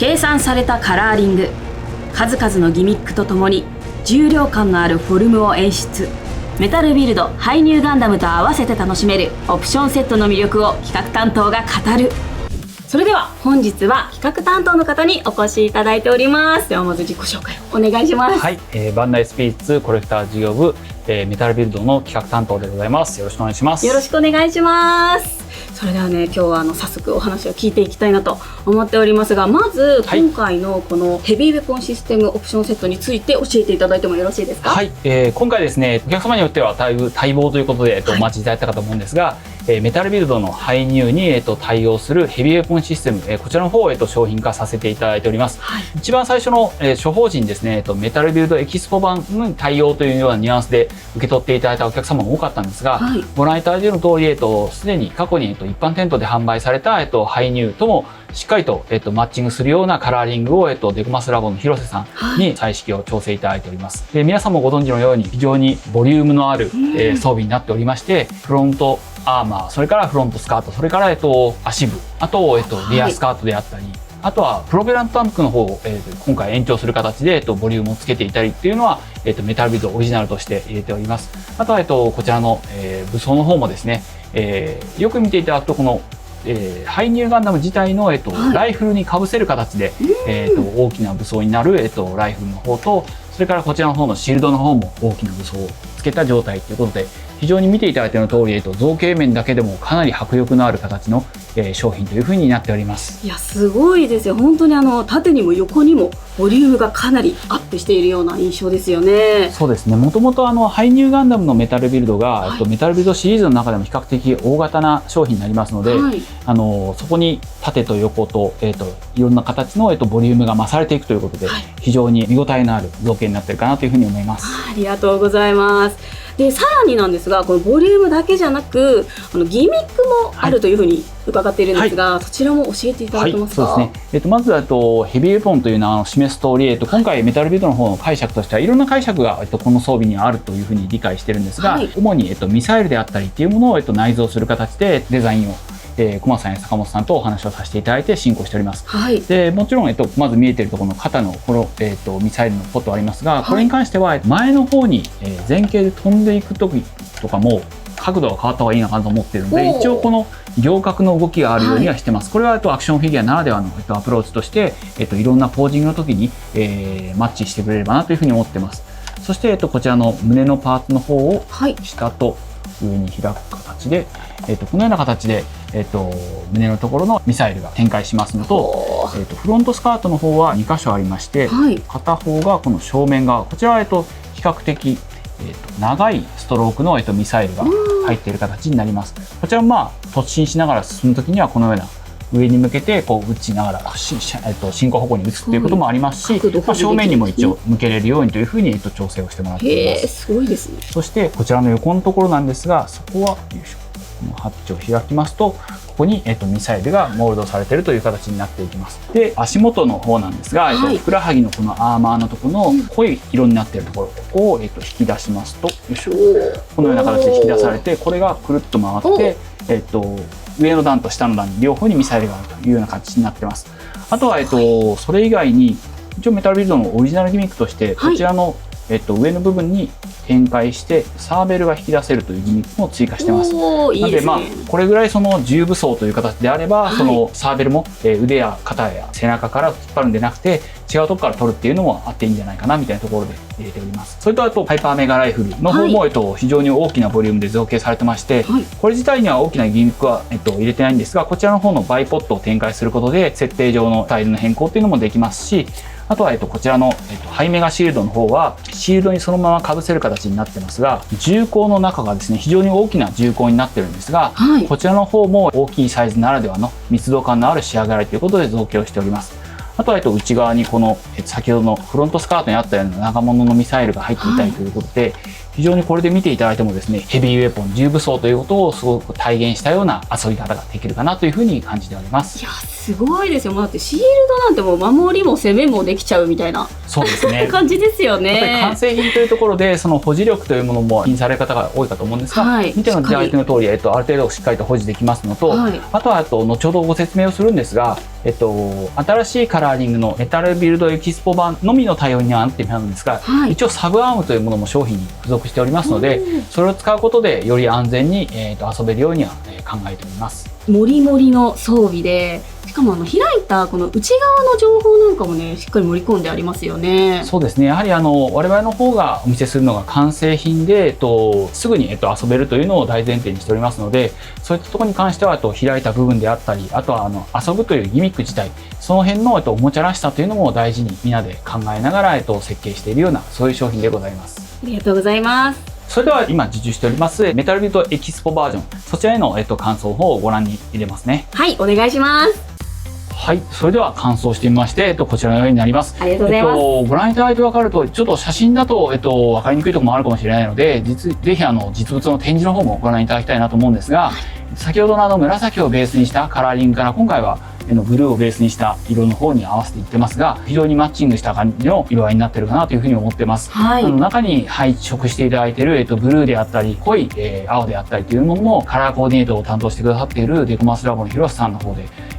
計算されたカラーリング、数々のギミックとともに重量感のあるフォルムを演出。メタルビルドハイニューガンダムと合わせて楽しめるオプションセットの魅力を企画担当が語る。それでは本日は企画担当の方にお越しいただいております。ではまず自己紹介をお願いします。はい、バンダイスピリッツコレクター事業部、メタルビルドの企画担当でございます。よろしくお願いします。よろしくお願いします。それではね、今日は早速お話を聞いていきたいなと思っておりますが、まず今回のこのヘビーウェポンシステムオプションセットについて教えていただいてもよろしいですか？はい、今回ですね、お客様によってはだいぶ待望ということで、お待ちいただいたかと思うんですが、メタルビルドのハイニューに、対応するヘビーウェポンシステム、こちらの方を、商品化させていただいております。はい、一番最初の、処方時にですね、メタルビルドエキスポ版に対応というようなニュアンスで受け取っていただいたお客様も多かったんですが、はい、ご覧いただいている通り、すでに過去に、一般店頭で販売された、ハイニューともしっかりと、マッチングするようなカラーリングを、デコマスラボの広瀬さんに彩色を調整いただいております。で、皆さんもご存知のように非常にボリュームのある、装備になっておりまして、フロントアーマー、それからフロントスカート、それから、足部、あと、リアスカートであったり、あとはプロペラントタンクの方を、今回延長する形で、ボリュームをつけていたりっていうのは、メタルビルドオリジナルとして入れております。あとは、こちらの、武装の方もですね、よく見ていただくとこのハイニューガンダム自体の、ライフルにかぶせる形で、大きな武装になる、ライフルの方と、それからこちらの方のシールドの方も大きな武装をつけた状態ということで、非常に見ていただいての通り、造形面だけでもかなり迫力のある形の、商品というふうになっております。いや、すごいですよ。本当に縦にも横にもボリュームがかなりアップしているような印象ですよね。そうですね。もともとハイニューガンダムのメタルビルドが、メタルビルドシリーズの中でも比較的大型な商品になりますので、はい、そこに縦と横と、いろんな形の、ボリュームが増されていくということで、はい、非常に見応えのある造形になっているかなというふうに思います。ありがとうございます。で、さらになんですが、このボリュームだけじゃなくギミックもあるというふうに伺っているんですが、はい、そちらも教えていただけますか？はい、そうですね。まずヘビーウェポンというのを示す通り、今回メタルビルドの方の解釈としてはいろんな解釈が、この装備にはあるというふうに理解してるんですが、はい、主に、ミサイルであったりっていうものを、内蔵する形でデザインを小松さんや坂本さんとお話をさせていただいて進行しております。はい、でもちろん、まず見えているところの肩のこの、ミサイルのポットありますが、これに関しては前の方に、前傾で飛んでいく時とかも角度が変わった方がいいのかなと思っているので、一応この両角の動きがあるようにはしてます。はい、これはアクションフィギュアならではの、アプローチとして、いろんなポージングの時に、マッチしてくれればなというふうに思ってます。そして、こちらの胸のパーツの方を下と上に開く形で、このような形で、胸のところのミサイルが展開しますのと、フロントスカートの方は2箇所ありまして、はい、片方がこの正面側、こちらは、比較的、長いストロークの、ミサイルが入っている形になります。こちらも、突進しながら進むときにはこのような上に向けて撃ちながら進行方向に撃つということもありますし、正面にも一応向けれるようにというふうに、調整をしてもらっています。すごいですね。そしてこちらの横のところなんですが、そこはよいしょ、このハッチを開きますと、ここに、ミサイルがモールドされているという形になっていきます。で、足元の方なんですが、ふくらはぎのこのアーマーのところの濃い色になっているところ、ここを、引き出しますと、よいしょ、このような形で引き出されて、これがくるっと回って、上の段と下の段両方にミサイルがあるというような形になってます。あとは、それ以外に一応メタルビルドのオリジナルギミックとしてこちらの、上の部分に展開してサーベルが引き出せるというギミックも追加してます。なので、これぐらいその重武装という形であれば、そのサーベルも、腕や肩や背中から引っ張るんでなくて違うところから取るっていうのもあっていいんじゃないかなみたいなところで入れております。それとあとハイパーメガライフルの方も、非常に大きなボリュームで造形されてまして、これ自体には大きなギミックは、入れてないんですが、こちらの方のバイポットを展開することで設定上のスタイルの変更っていうのもできますし、あとは、こちらの、ハイメガシールドの方はシールドにそのままかぶせる形になってますが、銃口の中がですね非常に大きな銃口になってるんですが、こちらの方も大きいサイズならではの密度感のある仕上がりということで造形をしております。あとは内側にこの先ほどのフロントスカートにあったような長物のミサイルが入っていたりということで、非常にこれで見ていただいてもですね、ヘビーウェポン重武装ということをすごく体現したような遊び方ができるかなというふうに感じております。いや、すごいですよ。だってシールドなんてもう守りも攻めもできちゃうみたいな、そうですね感じですよね。やっぱり完成品というところでその保持力というものも気にされる方が多いかと思うんですが、見ての相手の通り、ある程度しっかりと保持できますのと、あとは後ほどご説明をするんですが、新しいカラーリングのメタルビルドエキスポ版のみの対応にはなっているんですが、はい、一応サブアームというものも商品に付属しておりますので、それを使うことでより安全に、遊べるようには、考えております。もりもりの装備で、しかも開いたこの内側の情報なんかもね、しっかり盛り込んでありますよね。そうですね。やはり我々の方がお見せするのが完成品で、すぐに遊べるというのを大前提にしておりますので、そういったところに関しては開いた部分であったり、あとは遊ぶというギミック自体、その辺のおもちゃらしさというのも大事にみんなで考えながら設計しているような、そういう商品でございます。ありがとうございます。それでは今受注しておりますメタルビルドエキスポバージョン、そちらへの感想の方をご覧に入れますね。はい、お願いします。はい、それでは感想してみまして、こちらのようになります。ありがとうございます。ご覧いただいて分かると、ちょっと写真だと分かりにくいところもあるかもしれないので、ぜひ実物の展示の方もご覧いただきたいなと思うんですが、先ほどの紫をベースにしたカラーリングから今回はブルーをベースにした色の方に合わせていってますが、非常にマッチングした感じの色合いになってるかなというふうに思ってます。はい、中に配色していただいている、ブルーであったり濃い、青であったりというものもカラーコーディネートを担当してくださっているデコマスラボの広瀬さんの方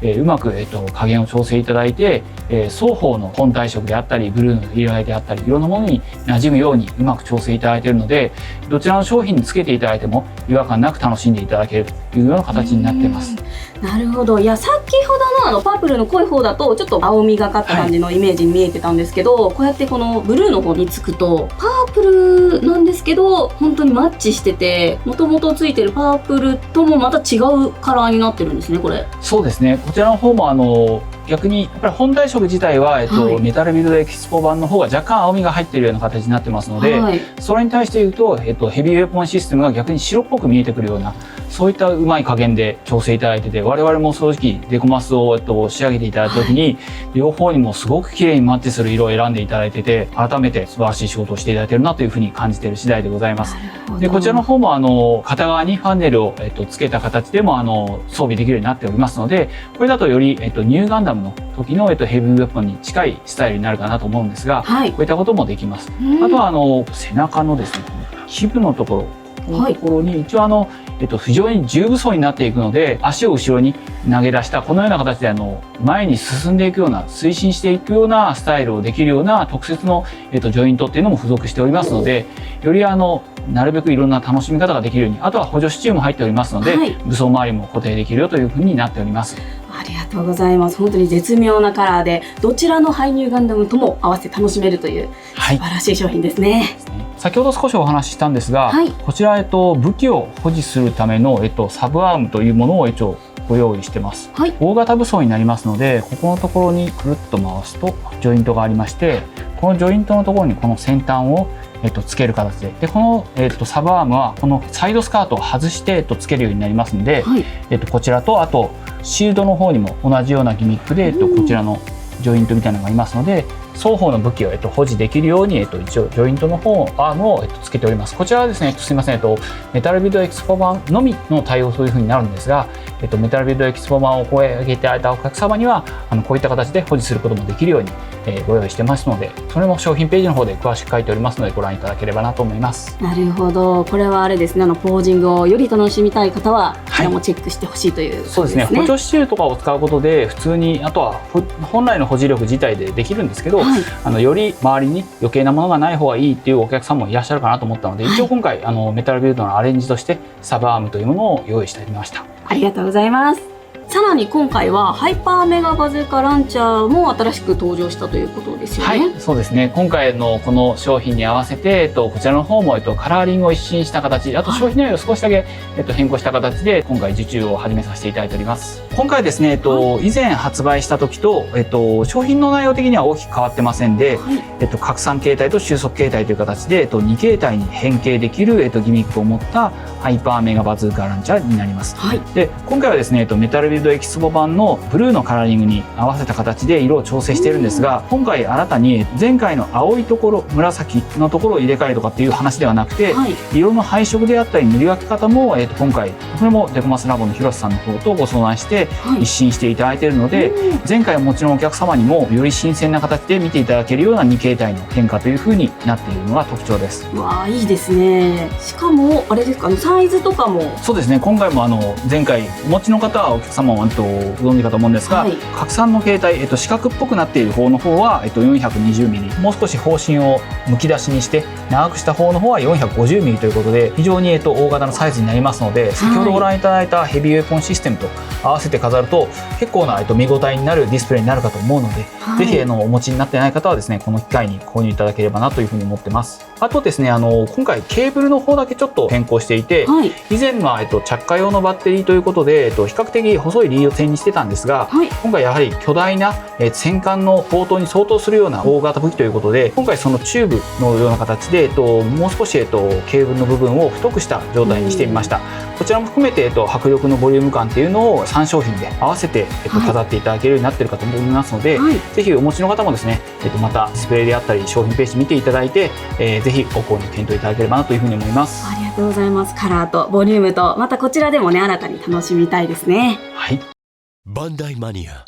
で、うまく、加減を調整いただいて、双方の本体色であったりブルーの色合いであったりいろんなものに馴染むようにうまく調整いただいているので、どちらの商品につけていただいても違和感なく楽しんでいただけるというような形になっています。なるほど。いや、先ほどのパープルの濃い方だとちょっと青みがかった感じのイメージに見えてたんですけど、こうやってこのブルーの方につくとパープルなんですけど本当にマッチしてて、もともとついてるパープルともまた違うカラーになってるんですね、これ。そうですね。こちらの方も逆にやっぱり本体色自体は、メタルビルドエキスポ版の方が若干青みが入っているような形になってますので、それに対して言うと、ヘビーウェポンシステムが逆に白っぽく見えてくるような、そういったうまい加減で調整いただいてて、我々も正直デコマスを、仕上げていただいた時に、両方にもすごく綺麗にマッチする色を選んでいただいてて、改めて素晴らしい仕事をしていただいているなというふうに感じている次第でございます。でこちらの方も片側にファンネルを、つけた形でも装備できるようになっておりますので、これだとより、ニューガンダムの時の、ヘビーウェポンに近いスタイルになるかなと思うんですが、こういったこともできます。あとは背中のですね、基部のところ、このところに一応非常に重武装になっていくので、足を後ろに投げ出したこのような形で前に進んでいくような、推進していくようなスタイルをできるような特設のジョイントっていうのも付属しておりますので、よりなるべくいろんな楽しみ方ができるように、あとは補助支柱も入っておりますので、武装周りも固定できるよというふうになっております。ありがとうございます。本当に絶妙なカラーで、どちらのハイニューガンダムとも合わせて楽しめるという素晴らしい商品ですね。先ほど少しお話ししたんですが、こちら、武器を保持するための、サブアームというものを一応ご用意してます。大型武装になりますので、ここのところにくるっと回すとジョイントがありまして、このジョイントのところにこの先端をつける形で、この、サブアームはこのサイドスカートを外して、つけるようになりますので、こちらとあとシールドの方にも同じようなギミックで、こちらのジョイントみたいなのがありますので、双方の武器を、保持できるように、一応ジョイントの方アームを、つけております。こちらはですね、すみません、メタルビルドエキスポ版のみの対応というふうになるんですが、メタルビルドエキスポ版を声上げていただいたお客様にはこういった形で保持することもできるように、ご用意してますので、それも商品ページの方で詳しく書いておりますのでご覧いただければなと思います。なるほど。これはあれですね、ポージングをより楽しみたい方はこちらもチェックしてほしいということですね。そうですね。補助支柱とかを使うことで普通に、あとは本来の保持力自体でできるんですけど、より周りに余計なものがない方がいいっていうお客さんもいらっしゃるかなと思ったので、一応今回メタルビルドのアレンジとしてサブアームというものを用意してみました。ありがとうございます。さらに今回はハイパーメガバズーカランチャーも新しく登場したということですよね。はい、そうですね。今回のこの商品に合わせて、こちらの方もカラーリングを一新した形、あと商品内容を少しだけ変更した形で今回受注を始めさせていただいております。今回ですね、以前発売した時と商品の内容的には大きく変わってませんで、拡散形態と収束形態という形で2形態に変形できるギミックを持ったハイパーメガバズーカランチャーになります。で今回はですね、メタルビルドエキスポ版のブルーのカラーリングに合わせた形で色を調整しているんですが、今回新たに前回の青いところ、紫のところを入れ替えるとかっていう話ではなくて、色の配色であったり塗り分け方も、今回これもデコマスラボの広瀬さんの方とご相談して一新していただいているので、前回はもちろんお客様にもより新鮮な形で見ていただけるような2形態の変化という風になっているのが特徴です。わあ、いいですね。しかもあれですか、サイズとかも。そうですね。今回も前回お持ちの方はお客様もご存知かと思うんですが、はい、拡散の形態、四角っぽくなっている方の方は、420mm、もう少し方針をむき出しにして長くした方の方は 450mm ということで、非常に、大型のサイズになりますので、先ほどご覧いただいたヘビーウェポンシステムと合わせて飾ると結構な、見応えになるディスプレイになるかと思うので、はい、ぜひお持ちになっていない方はですね、この機会に購入いただければなというふうに思ってます。あとですね、今回ケーブルの方だけちょっと変更していて、はい、以前は、着火用のバッテリーということで、比較的細いリード線にしてたんですが、はい、今回やはり巨大な、戦艦の砲塔に相当するような大型武器ということで、今回そのチューブのような形で、もう少し、ケーブルの部分を太くした状態にしてみました。こちらも含めて、迫力のボリューム感っていうのを3商品で合わせて、飾っていただけるようになっているかと思いますので、はい、ぜひお持ちの方もですね、またディスプレイであったり商品ページ見ていただいて、ぜひご購入検討いただければなというふうに思います。ありがとうございます。カラーとボリュームと、またこちらでもね、新たに楽しみたいですね。はい。バンダイマニア。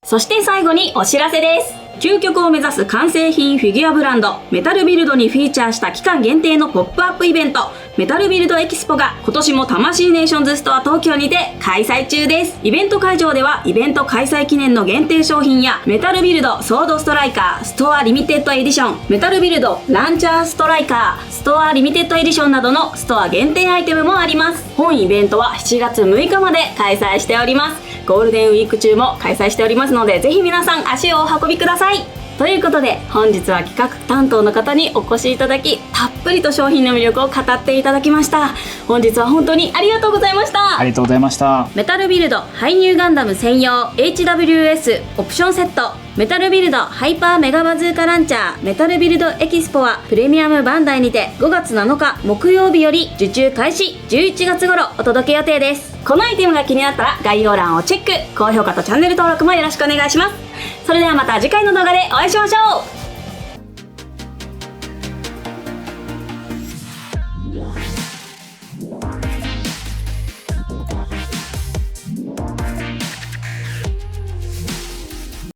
そして最後にお知らせです。究極を目指す完成品フィギュアブランドメタルビルドにフィーチャーした期間限定のポップアップイベントメタルビルドエキスポが今年も魂ネーションズストア東京にて開催中です。イベント会場ではイベント開催記念の限定商品やメタルビルドソードストライカーストアリミテッドエディション、メタルビルドランチャーストライカーストアリミテッドエディションなどのストア限定アイテムもあります。本イベントは7月6日まで開催しております。ゴールデンウィーク中も開催しておりますので、ぜひ皆さん足をお運びください。ということで本日は企画担当の方にお越しいただき、たっぷりと商品の魅力を語っていただきました。本日は本当にありがとうございました。ありがとうございました。メタルビルドハイニューガンダム専用 HWS オプションセット、メタルビルドハイパーメガバズーカランチャーメタルビルドエキスポはプレミアムバンダイにて5月7日木曜日より受注開始、11月頃お届け予定です。このアイテムが気になったら概要欄をチェック、高評価とチャンネル登録もよろしくお願いします。それではまた次回の動画でお会いしましょう。